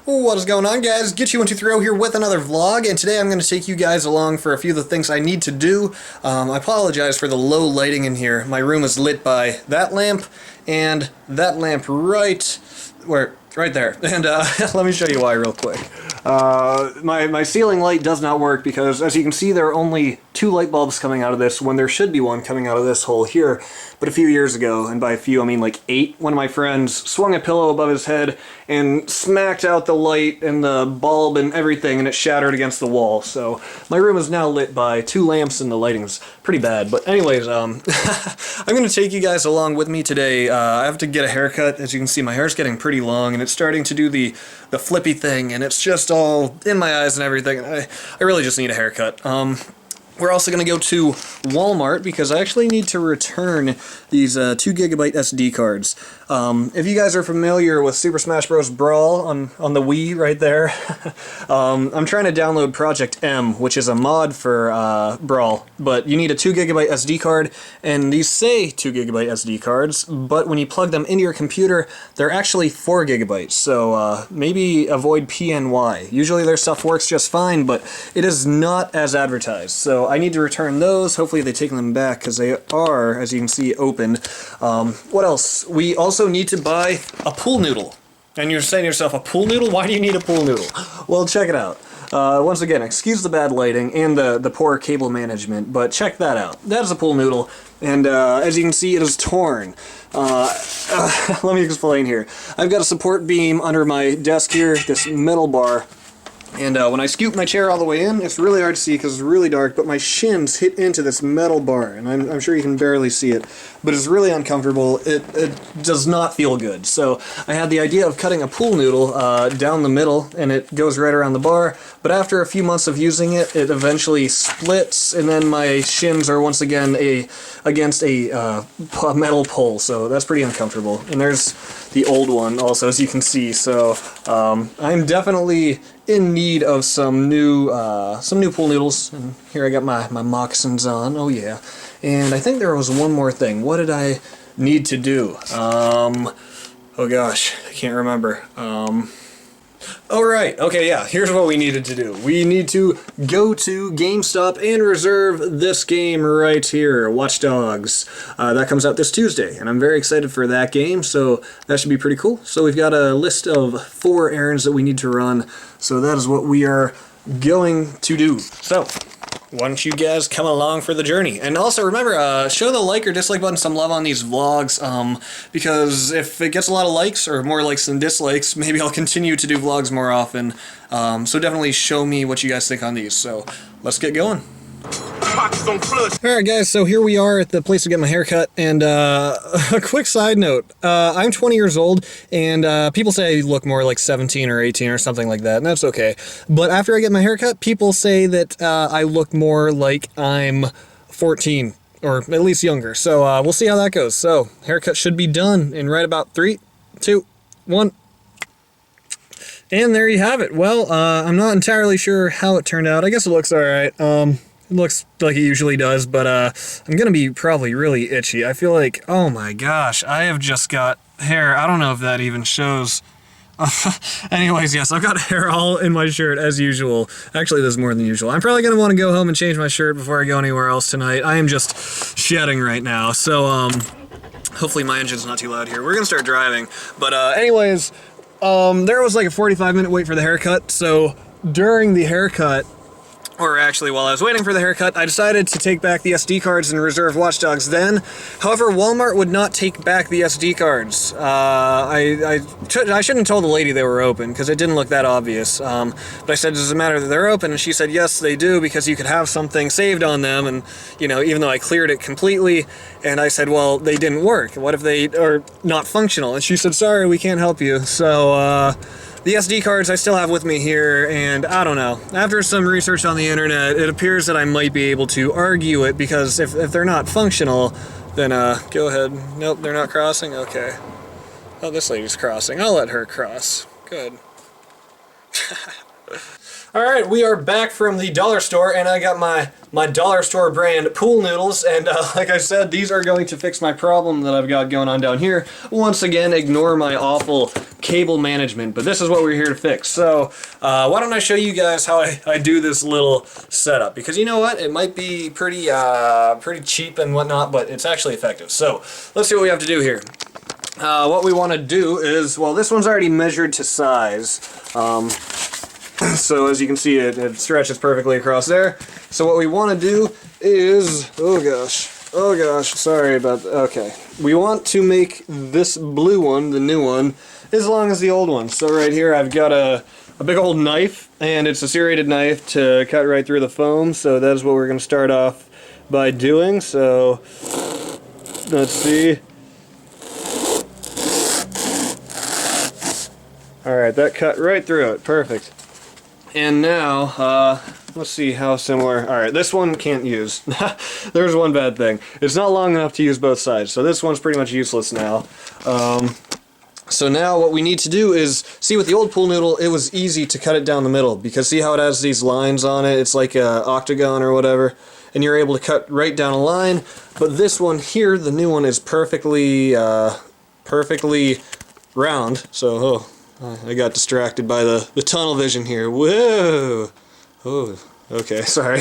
What is going on, guys? Get21230 here with another vlog, and today I'm going to take you guys along for a few of the things I need to do. I apologize for the low lighting in here. My room is lit by that lamp and that lamp right there. And let me show you why real quick. My ceiling light does not work because, as you can see, there are only 2 light bulbs coming out of this when there should be one coming out of this hole here. But a few years ago, and by a few I mean like 8, one of my friends swung a pillow above his head and smacked out the light and the bulb and everything, and it shattered against the wall. So my room is now lit by 2 lamps and the lighting's pretty bad. But anyways, I'm going to take you guys along with me today. I have to get a haircut. As you can see, my hair's getting pretty long and it's starting to do the flippy thing, and it's just all in my eyes and everything. And I really just need a haircut. We're also going to go to Walmart because I actually need to return these 2GB SD cards. If you guys are familiar with Super Smash Bros. Brawl on the Wii right there, I'm trying to download Project M, which is a mod for Brawl, but you need a 2GB SD card, and these say 2GB SD cards, but when you plug them into your computer, they're actually 4GB, so maybe avoid PNY. Usually their stuff works just fine, but it is not as advertised, so I need to return those. Hopefully they take them back, because they are, as you can see, opened. What else? We also need to buy a pool noodle. And you're saying to yourself, a pool noodle? Why do you need a pool noodle? Well, check it out. Once again, excuse the bad lighting and the poor cable management, but check that out. That is a pool noodle, and as you can see, it is torn. Let me explain here. I've got a support beam under my desk here, this metal bar. And when I scoop my chair all the way in, it's really hard to see because it's really dark, but my shins hit into this metal bar, and I'm sure you can barely see it, but it's really uncomfortable. It does not feel good. So I had the idea of cutting a pool noodle down the middle, and it goes right around the bar, but after a few months of using it, it eventually splits, and then my shins are once again against a metal pole, so that's pretty uncomfortable. And there's the old one also, as you can see, so I'm definitely in need of some new pool noodles, and here I got my moccasins on. Oh yeah. And I think there was one more thing. What did I need to do? Oh gosh, I can't remember. Oh right, okay, yeah, here's what we needed to do. We need to go to GameStop and reserve this game right here, Watch Dogs. That comes out this Tuesday, and I'm very excited for that game, so that should be pretty cool. So we've got a list of 4 errands that we need to run, so that is what we are going to do. So why don't you guys come along for the journey? And also remember, show the like or dislike button some love on these vlogs, because if it gets a lot of likes, or more likes than dislikes, maybe I'll continue to do vlogs more often. So definitely show me what you guys think on these. So let's get going. Alright guys, so here we are at the place to get my hair cut, and a quick side note, I'm 20 years old, and people say I look more like 17 or 18 or something like that, and that's okay. But after I get my hair cut, people say that I look more like I'm 14, or at least younger, so we'll see how that goes. So, haircut should be done in right about 3, 2, 1. And there you have it. Well, I'm not entirely sure how it turned out. I guess it looks alright. It looks like it usually does, but I'm gonna be probably really itchy. I feel like, oh my gosh, I have just got hair. I don't know if that even shows. Anyways, yes, I've got hair all in my shirt as usual. Actually, this is more than usual. I'm probably gonna want to go home and change my shirt before I go anywhere else tonight. I am just shedding right now, so hopefully my engine's not too loud here. We're gonna start driving, but anyways, there was like a 45-minute wait for the haircut, so during the haircut, or actually, while I was waiting for the haircut, I decided to take back the SD cards and reserve Watch Dogs then. However, Walmart would not take back the SD cards. I shouldn't have told the lady they were open, because it didn't look that obvious. But I said, does it matter that they're open? And she said, yes, they do, because you could have something saved on them, and, you know, even though I cleared it completely, and I said, well, they didn't work. What if they are not functional? And she said, sorry, we can't help you. So, the SD cards I still have with me here, and I don't know. After some research on the internet, it appears that I might be able to argue it, because if they're not functional, then go ahead. Nope, they're not crossing? Okay. Oh, this lady's crossing. I'll let her cross. Good. Alright, we are back from the dollar store, and I got my dollar store brand pool noodles, and like I said, these are going to fix my problem that I've got going on down here. Once again, ignore my awful cable management, but this is what we're here to fix. So, why don't I show you guys how I do this little setup, because you know what, it might be pretty cheap and whatnot, but it's actually effective. So, let's see what we have to do here. What we want to do is, well, this one's already measured to size. So as you can see, it stretches perfectly across there. So what we want to do is, oh gosh, sorry about that. Okay, we want to make this blue one, the new one, as long as the old one. So right here I've got a big old knife, and it's a serrated knife to cut right through the foam. So that's what we're going to start off by doing. So let's see. Alright, that cut right through it. Perfect. And now, let's see how similar. Alright, this one can't use. There's one bad thing. It's not long enough to use both sides, so this one's pretty much useless now. So now what we need to do is, see with the old pool noodle, it was easy to cut it down the middle, because see how it has these lines on it? It's like a octagon or whatever, and you're able to cut right down a line. But this one here, the new one, is perfectly round, so, I got distracted by the tunnel vision here. Whoa! Oh, okay, sorry.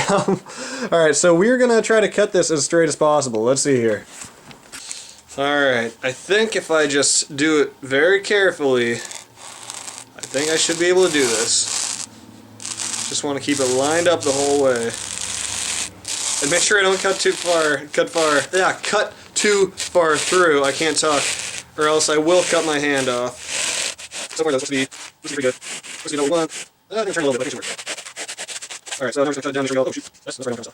Alright, so we're going to try to cut this as straight as possible. Let's see here. Alright, I think if I just do it very carefully, I think I should be able to do this. Just want to keep it lined up the whole way. And make sure I don't cut too far. Cut too far through. I can't talk, or else I will cut my hand off. Somewhere that's supposed to be pretty good. Supposed to be what we want. I'm going to turn a little bit, but I think it should work. Alright, so now I'm just going to cut it down this way. Oh shoot, that's right on the top.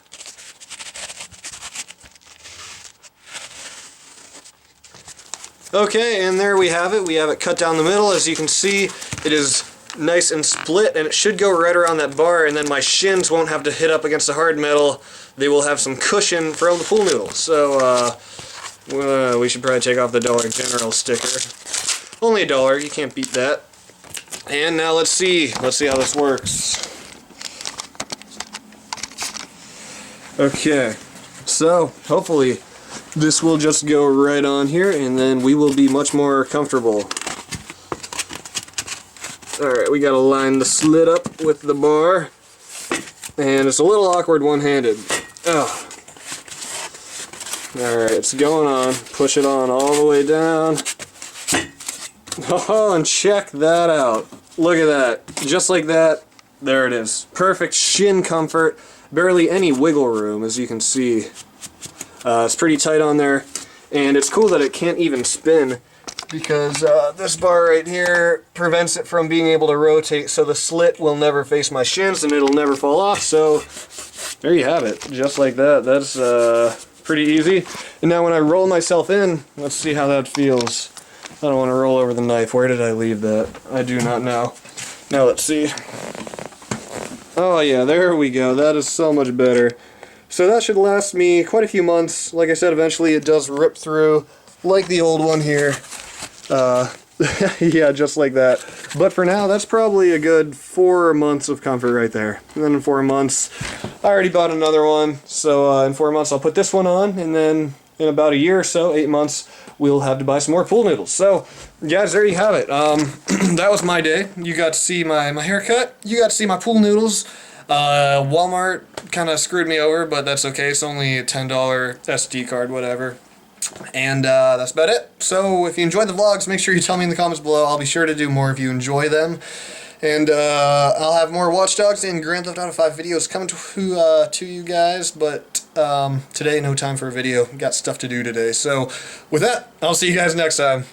Okay, and there we have it. We have it cut down the middle. As you can see, it is nice and split, and it should go right around that bar, and then my shins won't have to hit up against the hard metal. They will have some cushion from the pool noodle. So, we should probably take off the Dollar General sticker. Only $1, you can't beat that. And now let's see how this works. Okay, so hopefully this will just go right on here, and then we will be much more comfortable. Alright, we gotta line the slit up with the bar, and it's a little awkward one-handed. Oh. Alright, it's going on. Push it on all the way down. Oh, and check that out. Look at that. Just like that, there it is. Perfect shin comfort. Barely any wiggle room, as you can see. It's pretty tight on there. And it's cool that it can't even spin, because this bar right here prevents it from being able to rotate, so the slit will never face my shins and it'll never fall off. So there you have it. Just like that. That's pretty easy. And now when I roll myself in, let's see how that feels. I don't want to roll over the knife. Where did I leave that? I do not know. Now let's see. Oh yeah, there we go. That is so much better. So that should last me quite a few months. Like I said, eventually it does rip through, like the old one here. Yeah, just like that. But for now, that's probably a good 4 months of comfort right there. And then in 4 months, I already bought another one. So in 4 months, I'll put this one on, and then in about a year or so, 8 months, we'll have to buy some more pool noodles. So, guys, there you have it. That was my day. You got to see my haircut. You got to see my pool noodles. Walmart kind of screwed me over, but that's okay. It's only a $10 SD card, whatever. And that's about it. So if you enjoyed the vlogs, make sure you tell me in the comments below. I'll be sure to do more if you enjoy them. And I'll have more Watch Dogs and Grand Theft Auto 5 videos coming to you guys. But today, no time for a video. Got stuff to do today. So with that, I'll see you guys next time.